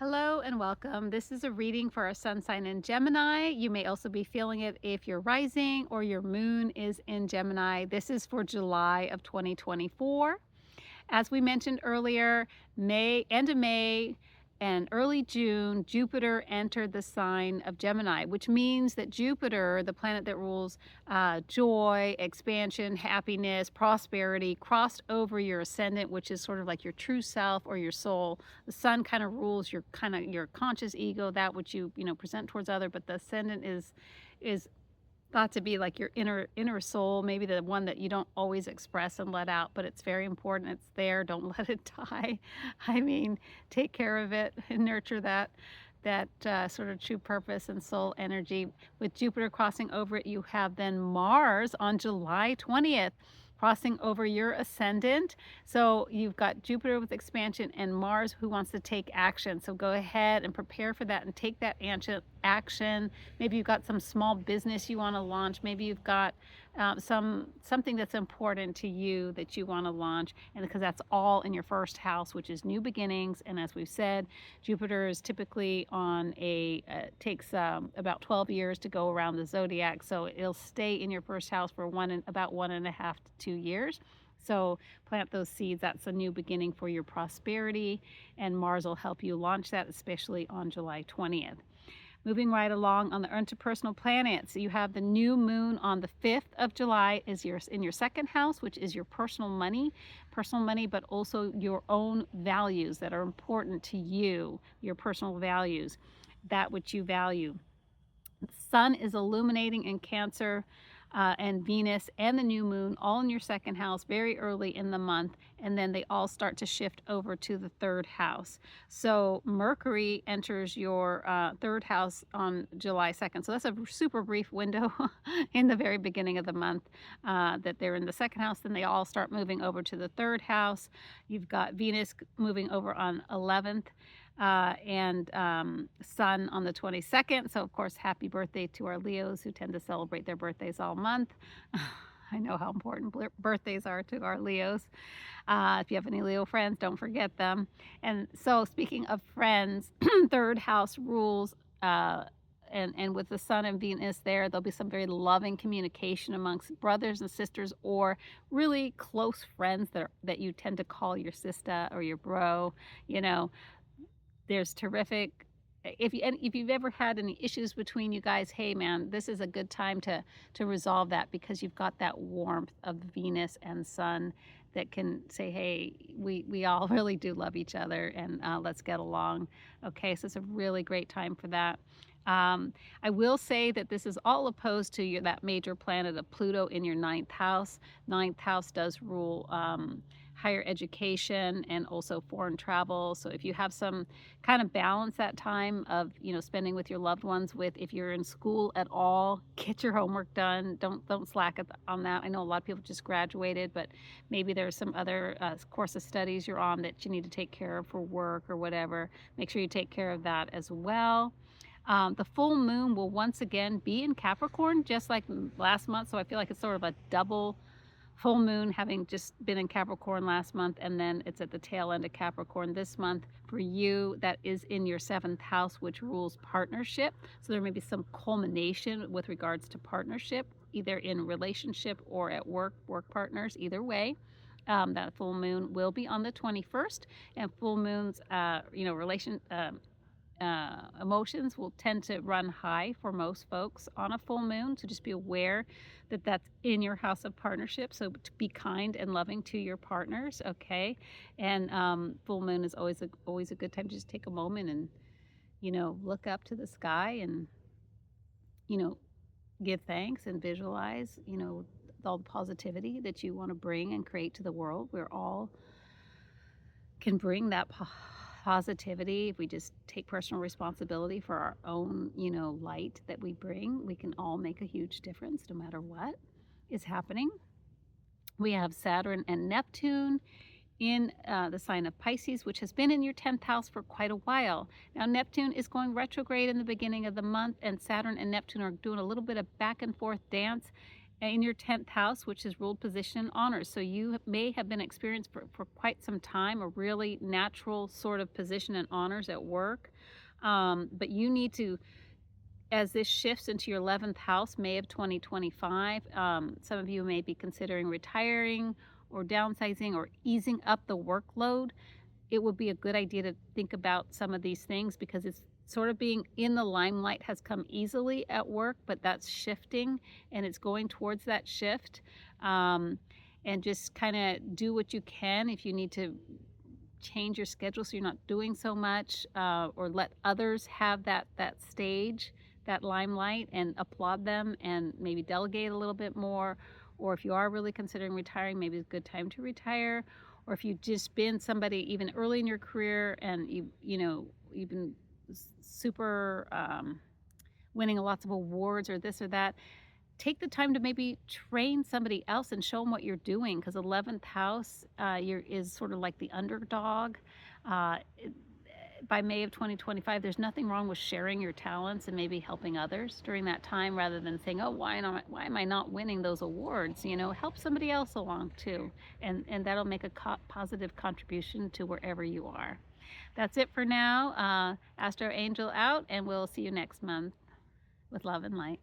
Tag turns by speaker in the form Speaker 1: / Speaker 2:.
Speaker 1: Hello and welcome. This is a reading for our sun sign in Gemini. You may also be feeling it if your rising or your moon is in Gemini. This is for July of 2024. As we mentioned earlier, end of May and early June, Jupiter entered the sign of Gemini, which means that Jupiter, the planet that rules joy, expansion, happiness, prosperity, crossed over your ascendant, which is sort of like your true self or your soul. The sun kind of rules your conscious ego, that which you present towards other, but the ascendant is thought to be like your inner soul, maybe the one that you don't always express and let out, but it's very important. It's there. Don't let it die. I mean, take care of it and nurture that sort of true purpose and soul energy. With Jupiter crossing over it, you have then Mars on July 20th crossing over your ascendant. So you've got Jupiter with expansion and Mars who wants to take action. So go ahead and prepare for that and take that action. Maybe you've got some small business you want to launch. Maybe you've got something that's important to you that you want to launch, and because that's all in your first house, which is new beginnings. And as we've said, Jupiter is typically on takes about 12 years to go around the zodiac, so it'll stay in your first house for about 1.5 to 2 years. So plant those seeds. That's a new beginning for your prosperity, and Mars will help you launch that, especially on July 20th. Moving right along on the interpersonal planets, you have the new moon on the 5th of July is in your second house, which is your personal money, but also your own values that are important to you, your personal values, that which you value. The sun is illuminating in Cancer, and Venus and the new moon all in your second house very early in the month, and then they all start to shift over to the third house. So Mercury enters your third house on July 2nd. So that's a super brief window in the very beginning of the month that they're in the second house. Then they all start moving over to the third house. You've got Venus moving over on 11th. And Sun on the 22nd. So, of course, happy birthday to our Leos who tend to celebrate their birthdays all month. I know how important birthdays are to our Leos. If you have any Leo friends, don't forget them. And so, speaking of friends, third house rules. And with the Sun and Venus there'll be some very loving communication amongst brothers and sisters, or really close friends that you tend to call your sister or your bro. You know, there's terrific if you've ever had any issues between you guys, hey man, this is a good time to resolve that, because you've got that warmth of Venus and Sun that can say, hey, we all really do love each other, and let's get along. Okay, so it's a really great time for that. I will say that this is all opposed to that major planet of Pluto in your ninth house. Ninth house does rule higher education and also foreign travel. So if you have some kind of balance that time of spending with your loved ones, if you're in school at all, get your homework done. Don't slack on that. I know a lot of people just graduated, but maybe there's some other course of studies you're on that you need to take care of for work or whatever. Make sure you take care of that as well. The full moon will once again be in Capricorn, just like last month. So I feel like it's sort of a double full moon, having just been in Capricorn last month, and then it's at the tail end of Capricorn this month. For you, that is in your seventh house, which rules partnership. So there may be some culmination with regards to partnership, either in relationship or at work partners, either way. That full moon will be on the 21st, and full moons, emotions will tend to run high for most folks on a full moon. So just be aware that that's in your house of partnership. So to be kind and loving to your partners, okay? And full moon is always a good time to just take a moment and look up to the sky and give thanks and visualize all the positivity that you want to bring and create to the world. We're all can bring that positivity. If we just take personal responsibility for our own, light that we bring, we can all make a huge difference no matter what is happening. We have Saturn and Neptune in the sign of Pisces, which has been in your 10th house for quite a while. Now, Neptune is going retrograde in the beginning of the month, and Saturn and Neptune are doing a little bit of back and forth dance. in your 10th house, which is ruled position honors. So you may have been experienced for quite some time a really natural sort of position in honors at work. But you need to, as this shifts into your 11th house, May of 2025, some of you may be considering retiring or downsizing or easing up the workload. It would be a good idea to think about some of these things because it's sort of being in the limelight has come easily at work, but that's shifting and it's going towards that shift. And just kind of do what you can if you need to change your schedule so you're not doing so much, or let others have that stage, that limelight, and applaud them and maybe delegate a little bit more. Or if you are really considering retiring, maybe it's a good time to retire. Or if you've just been somebody even early in your career and you've been super winning lots of awards or this or that, take the time to maybe train somebody else and show them what you're doing, because 11th house is sort of like the underdog. Uh, it- by May of 2025, there's nothing wrong with sharing your talents and maybe helping others during that time rather than saying, oh, why am I not winning those awards? Help somebody else along too. And that'll make a positive contribution to wherever you are. That's it for now. Astro Angel out, and we'll see you next month with love and light.